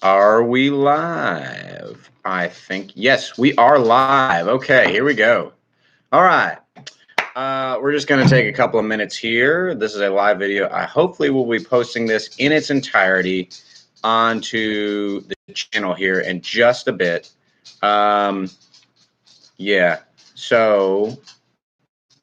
Are we live? I think, yes, we are live. Okay, here we go. All right. We're just going to take a couple of minutes here. This is a live video. I hopefully will be posting this in its entirety onto the channel here in just a bit. Yeah, so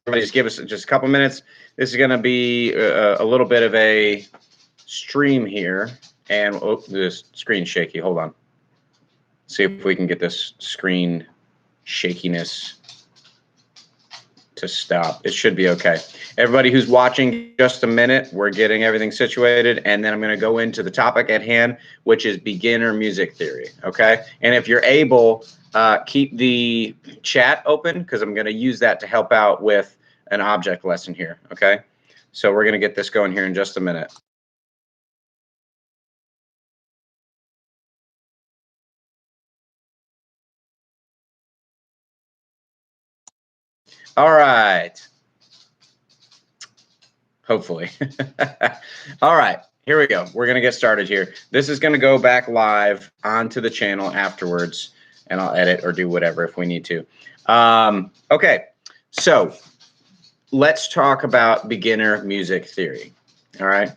everybody just give us just a couple minutes. This is going to be a little bit of a stream here. And oh, this screen's shaky. Hold on. See if we can get this screen shakiness to stop. It should be okay. Everybody who's watching, just a minute, we're getting everything situated, and then I'm going to go into the topic at hand, which is beginner music theory. Okay, and if you're able, keep the chat open because I'm going to use that to help out with an object lesson here. Okay, so we're going to get this going here in just a minute. All right. Hopefully. All right, here we go. We're going to get started here. This is going to go back live onto the channel afterwards, and I'll edit or do whatever if we need to. Okay, so let's talk about beginner music theory. All right.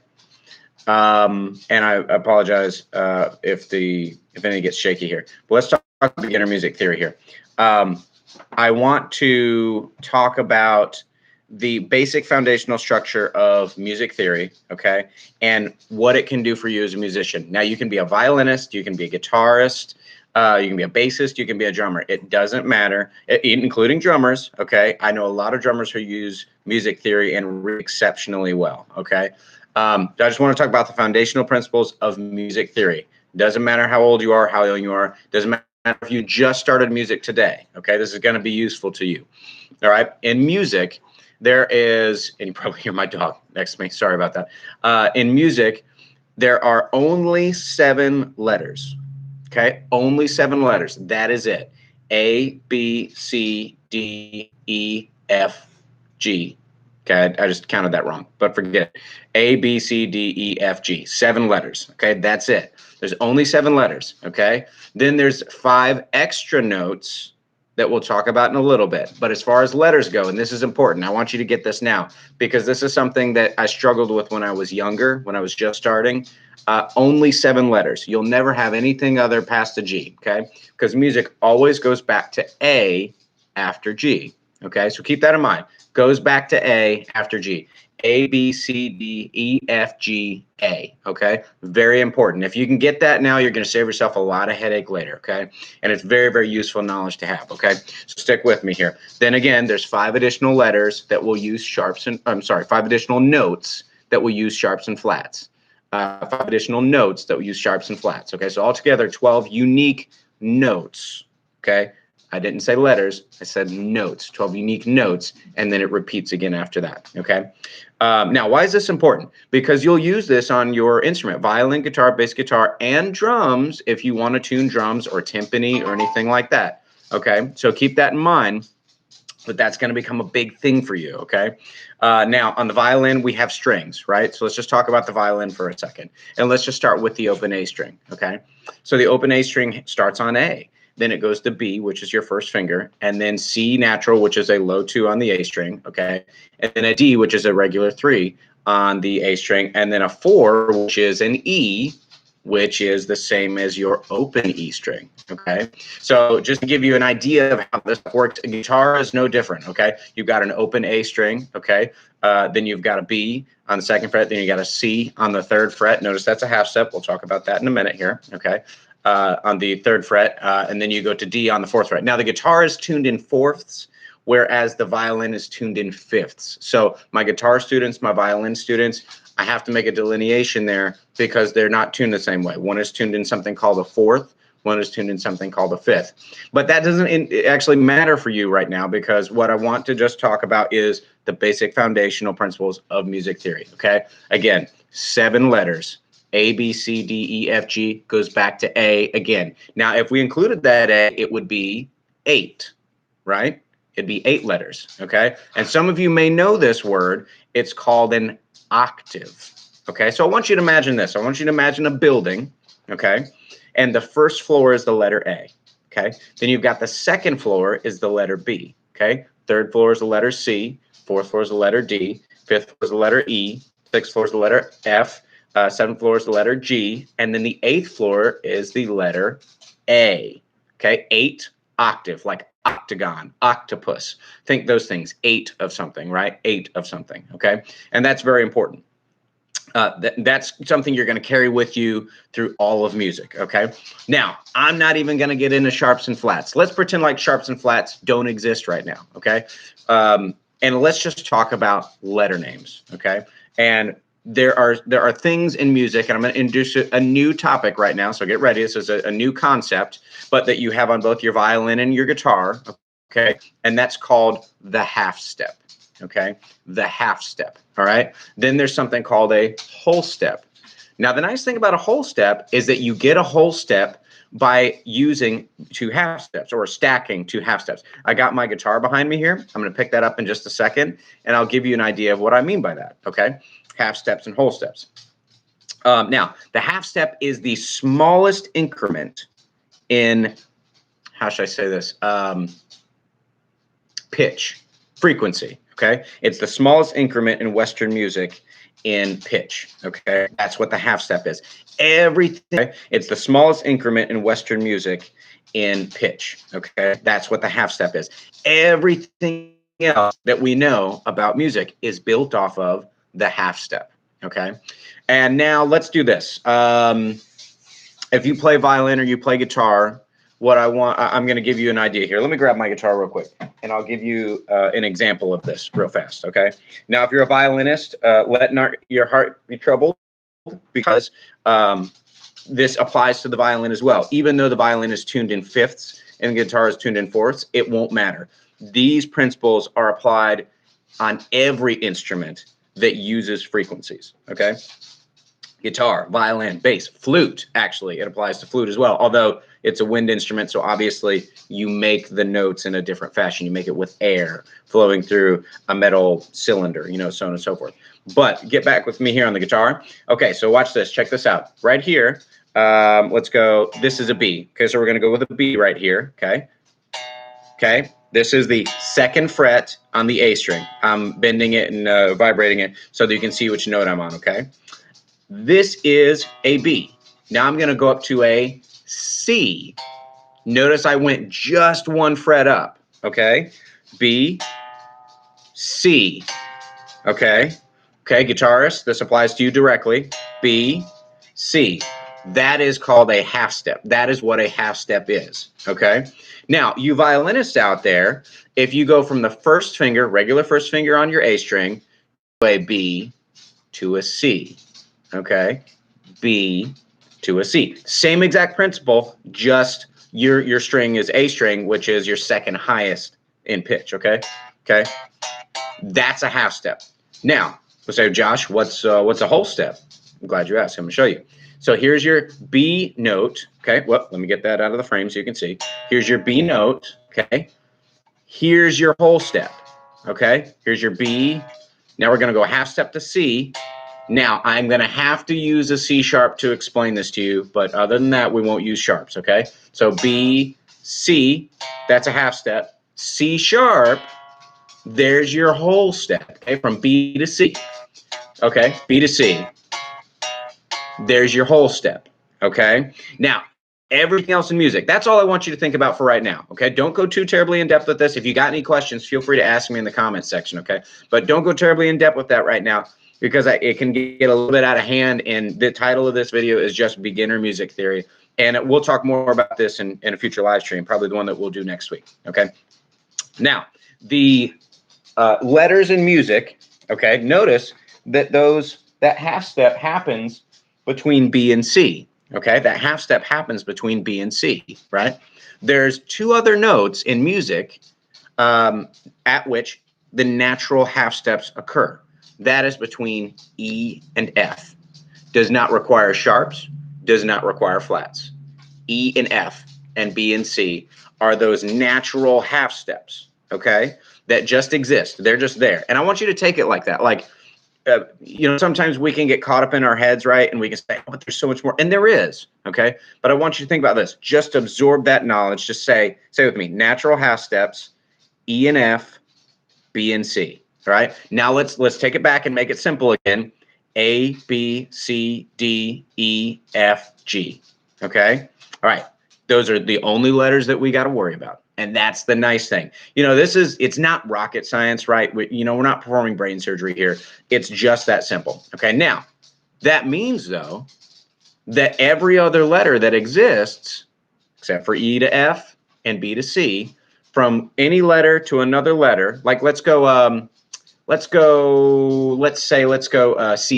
And I apologize if anything gets shaky here. But let's talk about beginner music theory here. I want to talk about the basic foundational structure of music theory, okay, and what it can do for you as a musician. Now, you can be a violinist, you can be a guitarist, you can be a bassist, you can be a drummer. It doesn't matter, including drummers, okay? I know a lot of drummers who use music theory and really exceptionally well, okay? I just want to talk about the foundational principles of music theory. Doesn't matter how old you are, how young you are, doesn't matter if you just started music today, okay? This is going to be useful to you, all right? In music, there is, and you probably hear my dog next to me, sorry about that. In music, there are only 7 letters, okay? Only 7 letters, that is it. A, B, C, D, E, F, G. Okay, I just counted that wrong, but forget it. A, B, C, D, E, F, G. 7 letters, okay? That's it. There's only 7 letters, okay? Then there's 5 extra notes that we'll talk about in a little bit. But as far as letters go, and this is important, I want you to get this now, because this is something that I struggled with when I was younger, when I was just starting. Only 7 letters. You'll never have anything other past a G, okay? Because music always goes back to A after G, okay? So keep that in mind. Goes back to A after G. A, B, C, D, E, F, G, A, okay? Very important. If you can get that now, you're going to save yourself a lot of headache later, okay? And it's very, very useful knowledge to have, okay? So stick with me here. Then again, there's 5 additional letters that will use sharps and, 5 additional notes that will use sharps and flats. 5 additional notes that will use sharps and flats, okay? So altogether, 12 unique notes, okay? I didn't say letters, I said notes, 12 unique notes, and then it repeats again after that, okay? Now, why is this important? Because you'll use this on your instrument, violin, guitar, bass guitar, and drums if you want to tune drums or timpani or anything like that, okay? So keep that in mind, but that's going to become a big thing for you, okay? Now, on the violin, we have strings, right? So let's just talk about the violin for a second, and let's just start with the open A string, okay? So the open A string starts on A. Then it goes to B, which is your first finger, and then C natural, which is a low 2 on the A string, okay? And then a D, which is a regular 3 on the A string, and then a 4, which is an E, which is the same as your open E string, okay? So just to give you an idea of how this works, a guitar is no different, okay? You've got an open A string, okay? Then you've got a B on the 2nd fret, then you got a C on the 3rd fret. Notice that's a half step. We'll talk about that in a minute here, okay? On the 3rd fret, and then you go to D on the 4th fret. Now the guitar is tuned in 4ths, whereas the violin is tuned in 5ths. So my guitar students, my violin students, I have to make a delineation there because they're not tuned the same way. One is tuned in something called a 4th, one is tuned in something called a 5th. But that doesn't actually matter for you right now, because what I want to just talk about is the basic foundational principles of music theory, okay? Again, 7 letters. A, B, C, D, E, F, G goes back to A again. Now, if we included that A, it would be 8, right? It'd be 8 letters, okay? And some of you may know this word. It's called an octave, okay? So I want you to imagine this. I want you to imagine a building, okay? And the first floor is the letter A. Okay. Then you've got the second floor is the letter B. Okay. Third floor is the letter C. Fourth floor is the letter D. Fifth floor is the letter E. Sixth floor is the letter F. Seventh floor is the letter G. And then the eighth floor is the letter A. Okay. 8 octave, like octagon, octopus. Think those things. 8 of something, right? 8 of something. Okay. And that's very important. That's something you're going to carry with you through all of music. Okay. Now, I'm not even going to get into sharps and flats. Let's pretend like sharps and flats don't exist right now. Okay. And let's just talk about letter names. Okay. And there are things in music, and I'm going to introduce a new topic right now. So get ready. This is a new concept, but that you have on both your violin and your guitar. Okay. And that's called the half step. Okay, the half step. All right. Then there's something called a whole step. Now, the nice thing about a whole step is that you get a whole step by using 2 half steps or stacking 2 half steps. I got my guitar behind me here. I'm going to pick that up in just a second, and I'll give you an idea of what I mean by that. Okay, half steps and whole steps. Now, the half step is the smallest increment in, how should I say this? Pitch, frequency. Okay, it's the smallest increment in Western music in pitch. Okay, that's what the half step is. Everything. It's the smallest increment in Western music in pitch. Okay, that's what the half step is. Everything else that we know about music is built off of the half step. Okay, and now let's do this. If you play violin or you play guitar, I'm going to give you an idea here. Let me grab my guitar real quick, and I'll give you an example of this real fast, okay? Now, if you're a violinist, let not your heart be troubled, because this applies to the violin as well. Even though the violin is tuned in fifths and the guitar is tuned in fourths, it won't matter. These principles are applied on every instrument that uses frequencies, okay? Guitar, violin, bass, flute, actually, it applies to flute as well, although it's a wind instrument, so obviously you make the notes in a different fashion. You make it with air flowing through a metal cylinder, you know, so on and so forth. But get back with me here on the guitar. Okay, so watch this. Check this out. Right here, let's go. This is a B. Okay, so we're going to go with a B right here, okay? Okay, this is the 2nd fret on the A string. I'm bending it and vibrating it so that you can see which note I'm on, okay? This is a B. Now I'm going to go up to a C. Notice I went just 1 fret up, okay? B, C, okay? Okay, guitarist, this applies to you directly. B, C. That is called a half step. That is what a half step is, okay? Now, you violinists out there, if you go from the first finger, regular first finger on your A string, to a B to a C, okay? B to a C. Same exact principle, just your string is A string, which is your 2nd highest in pitch, okay? Okay? That's a half step. Now, let's say, Josh, what's a whole step? I'm glad you asked. I'm going to show you. So here's your B note, okay? Well, let me get that out of the frame so you can see. Here's your B note, okay? Here's your whole step, okay? Here's your B. Now we're going to go half step to C. Now, I'm going to have to use a C sharp to explain this to you, but other than that, we won't use sharps, okay? So B, C, that's a half step. C sharp, there's your whole step, okay? From B to C, okay? B to C, there's your whole step, okay? Now, everything else in music, that's all I want you to think about for right now, okay? Don't go too terribly in depth with this. If you got any questions, feel free to ask me in the comments section, okay? But don't go terribly in depth with that right now, because it can get a little bit out of hand, and the title of this video is just Beginner Music Theory, and we'll talk more about this in a future live stream, probably the one that we'll do next week, okay? Now, the letters in music, okay, notice that that half step happens between B and C, okay? That half step happens between B and C, right? There's 2 other notes in music at which the natural half steps occur. That is between E and F. Does not require sharps, does not require flats. E and F and B and C are those natural half steps, okay, that just exist. They're just there. And I want you to take it like that. Like, sometimes we can get caught up in our heads, right? And we can say, oh, but there's so much more. And there is, okay? But I want you to think about this. Just absorb that knowledge. Just say with me, natural half steps, E and F, B and C, all right? Now let's take it back and make it simple again. A, B, C, D, E, F, G, okay? All right, those are the only letters that we got to worry about. And that's the nice thing. It's not rocket science, right? We're not performing brain surgery here. It's just that simple, okay? Now, that means, though, that every other letter that exists, except for E to F and B to C, from any letter to another letter, like let's go C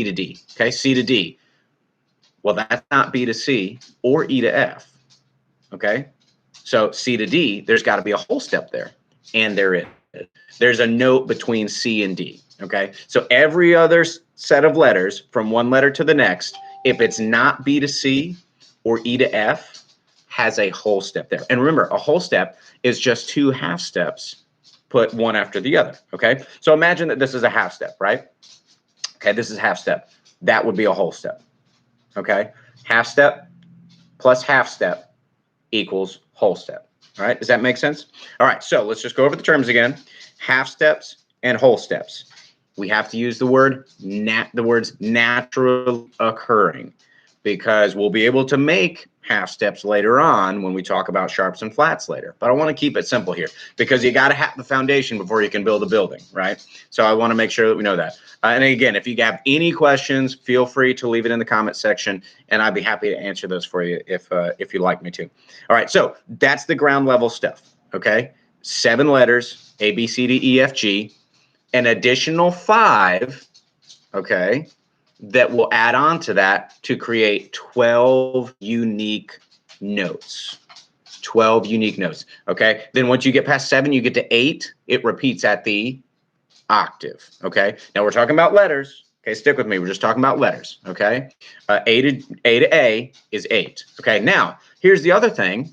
to D, okay? C to D. Well, that's not B to C or E to F, okay? So C to D, there's got to be a whole step there, and there is. There's a note between C and D, okay? So every other set of letters from one letter to the next, if it's not B to C or E to F, has a whole step there. And remember, a whole step is just two half steps put one after the other, okay? So imagine that this is a half step, right? Okay, this is half step. That would be a whole step, okay? Half step plus half step equals whole step, all right? Does that make sense? All right, so let's just go over the terms again. Half steps and whole steps. We have to use the words naturally occurring, because we'll be able to make half steps later on when we talk about sharps and flats later. But I want to keep it simple here, because you got to have the foundation before you can build a building, right? So I want to make sure that we know that. And again, if you have any questions, feel free to leave it in the comment section, and I'd be happy to answer those for you if you'd like me to. All right, so that's the ground level stuff, okay? 7 letters, A, B, C, D, E, F, G, an additional 5, okay, that will add on to that to create 12 unique notes. 12 unique notes, okay? Then once you get past 7, you get to 8. It repeats at the octave, okay? Now we're talking about letters. Okay, stick with me. We're just talking about letters, okay? A to A is 8, okay? Now, here's the other thing.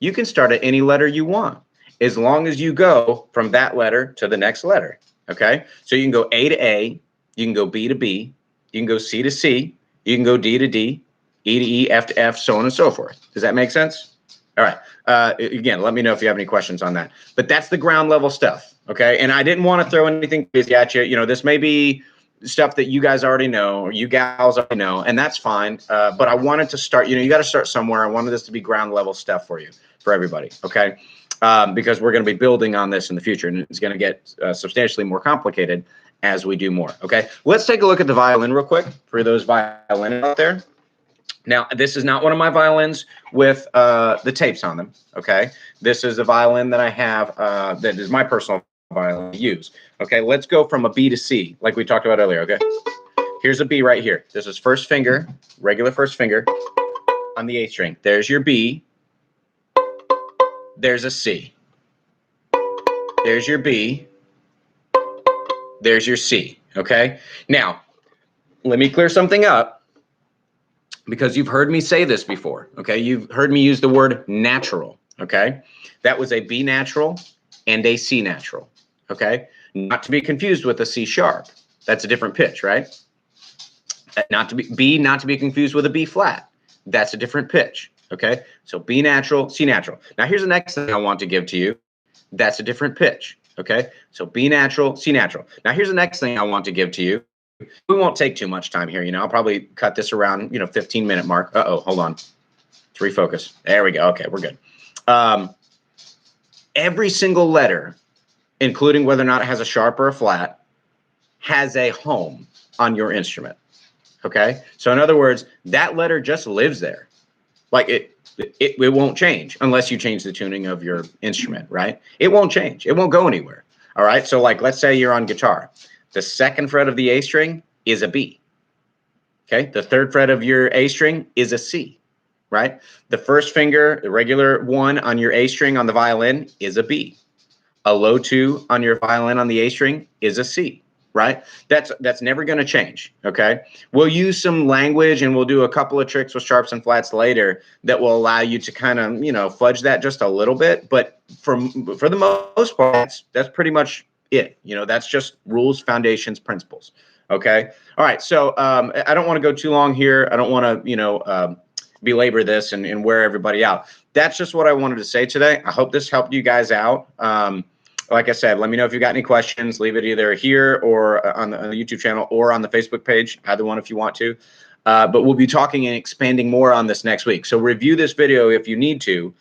You can start at any letter you want, as long as you go from that letter to the next letter, okay? So you can go A to A, you can go B to B, you can go C to C, you can go D to D, E to E, F to F, so on and so forth. Does that make sense? All right. Again, let me know if you have any questions on that. But that's the ground level stuff, okay? And I didn't want to throw anything crazy at you. This may be stuff that you guys already know, or you gals already know, and that's fine. But I wanted to start, you got to start somewhere. I wanted this to be ground level stuff for everybody, okay? Because we're going to be building on this in the future, and it's going to get substantially more complicated as we do more, okay? Let's take a look at the violin real quick for those violin out there. Now, this is not one of my violins with the tapes on them, okay? This is a violin that I have that is my personal violin to use, okay? Let's go from a B to C, like we talked about earlier, okay? Here's a B right here. This is first finger, regular first finger on the A string. There's your B. There's a C. There's your B. There's your C, okay? Now, let me clear something up, because you've heard me say this before, okay? You've heard me use the word natural, okay? That was a B natural and a C natural, okay? Not to be confused with a C sharp. That's a different pitch, right? Not to be confused with a B flat. That's a different pitch, okay? So B natural, C natural. Now here's the next thing I want to give to you. That's a different pitch, okay? So B natural, C natural. Now here's the next thing I want to give to you. We won't take too much time here. I'll probably cut this around, 15-minute mark. Uh-oh, hold on. Let's refocus. There we go. Okay, we're good. Every single letter, including whether or not it has a sharp or a flat, has a home on your instrument, okay? So in other words, that letter just lives there. Like it won't change unless you change the tuning of your instrument, right? It won't change. It won't go anywhere, all right? So like, let's say you're on guitar. The second fret of the A string is a B, okay? The third fret of your A string is a C, right? The first finger, the regular one on your A string on the violin is a B. A low 2 on your violin on the A string is a C, right? That's never going to change, okay? We'll use some language and we'll do a couple of tricks with sharps and flats later that will allow you to kind of, fudge that just a little bit. But for the most part, that's pretty much it. That's just rules, foundations, principles, Okay. All right. So I don't want to go too long here. I don't want to, belabor this and wear everybody out. That's just what I wanted to say today. I hope this helped you guys out. Like I said, let me know if you got any questions. Leave it either here or on the YouTube channel or on the Facebook page, either one if you want to. But we'll be talking and expanding more on this next week. So review this video if you need to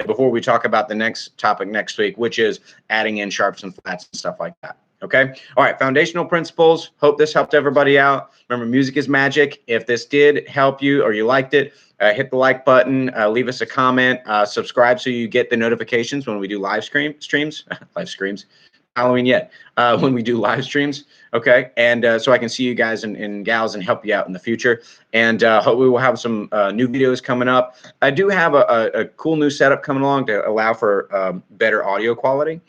before we talk about the next topic next week, which is adding in sharps and flats and stuff like that. Okay. All right. Foundational principles. Hope this helped everybody out. Remember, music is magic. If this did help you or you liked it, hit the like button, leave us a comment, subscribe so you get the notifications when we do live streams, Halloween yet, when we do live streams. Okay. And so I can see you guys and gals and help you out in the future. And hopefully we'll have some new videos coming up. I do have a cool new setup coming along to allow for better audio quality.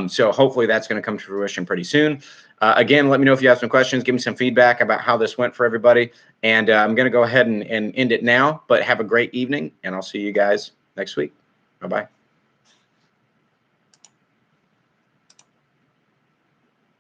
So hopefully that's going to come to fruition pretty soon. Again, let me know if you have some questions. Give me some feedback about how this went for everybody. And I'm going to go ahead and end it now. But have a great evening, and I'll see you guys next week. Bye-bye.